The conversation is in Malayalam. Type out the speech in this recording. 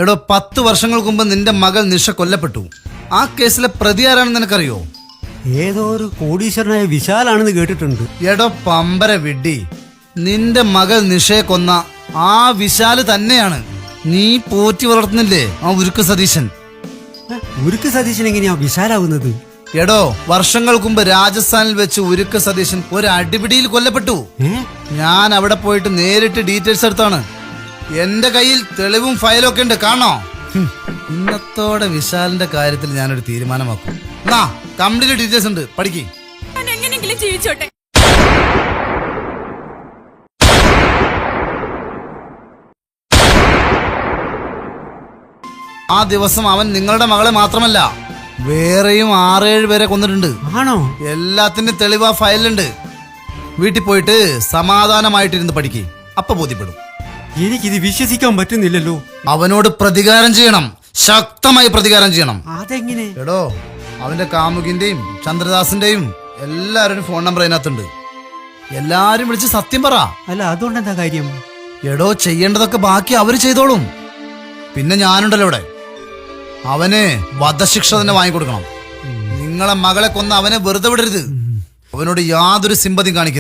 എടോ 10 വർഷങ്ങൾക്ക് മുമ്പ് നിന്റെ മകൾ നിഷ കൊല്ലപ്പെട്ടു. ആ കേസിലെ പ്രതി ആരാണെന്ന് നിനക്കറിയോ? ഏതോ ഒരു കോടീശ്വരനായ വിശാലാണെന്ന് കേട്ടിട്ടുണ്ട്. എടോ പമ്പര വിഡ്ഢി, നിന്റെ മകൾ നിഷയെ കൊന്ന ആ വിശാല് തന്നെയാണ്. നീ പോറ്റി വളർത്തുന്നില്ലേ ആ ഉരുക്ക് സതീശൻ. ഉരുക്ക് സതീശൻ എങ്ങനെയാ വിശാലാവുന്നത്? എടോ വർഷങ്ങൾക്ക് മുമ്പ് രാജസ്ഥാനിൽ വെച്ച് ഉരുക്ക് സതീശൻ ഒരു അടിപിടിയിൽ കൊല്ലപ്പെട്ടു. ഞാൻ അവിടെ പോയിട്ട് നേരിട്ട് ഡീറ്റെയിൽസ് എടുത്താണ്. എന്റെ കയ്യിൽ തെളിവും ഫയലും ഒക്കെ ഉണ്ട്, കാണോ? ഇന്നത്തോടെ വിശാലിന്റെ കാര്യത്തിൽ ഞാനൊരു തീരുമാനമാക്കും. കംപ്ലീറ്റ് ഡീറ്റെയിൽസ് ഉണ്ട്, പഠിക്ക്. എങ്ങനെയെങ്കിലും ജീവിച്ചോട്ടെ. ആ ദിവസം അവൻ നിങ്ങളുടെ മകളെ മാത്രമല്ല വേറെയും 6-7 പേരെ കൊന്നിട്ടുണ്ട്. ആണോ? എല്ലാത്തിന്റെ തെളിവ് ആ ഫയലിലുണ്ട്. വീട്ടിൽ പോയിട്ട് സമാധാനമായിട്ടിരുന്ന് പഠിക്ക്, അപ്പൊ ബോധ്യപ്പെടും. എനിക്കിത് വിശ്വസിക്കാൻ പറ്റുന്നില്ലല്ലോ. അവനോട് പ്രതികാരം ചെയ്യണം, ശക്തമായി പ്രതികാരം ചെയ്യണം. അതെങ്ങനെ? എടോ അവന്റെ കാമുകിന്റെയും ചന്ദ്രദാസിന്റെയും എല്ലാവരും ഫോൺ നമ്പർ അതിനകത്തുണ്ട്. എല്ലാരും വിളിച്ച് സത്യം പറ. അല്ല, അതുകൊണ്ട് എന്താ കാര്യം? എടോ ചെയ്യേണ്ടതൊക്കെ ബാക്കി അവര് ചെയ്തോളും. പിന്നെ ഞാനുണ്ടല്ലോ ഇവിടെ. അവന് വധശിക്ഷ തന്നെ വാങ്ങിക്കൊടുക്കണം. നിങ്ങളെ മകളെ കൊന്ന് അവനെ വെറുതെ വിടരുത്. അവനോട് യാതൊരു സിമ്പതിയും കാണിക്കരുത്.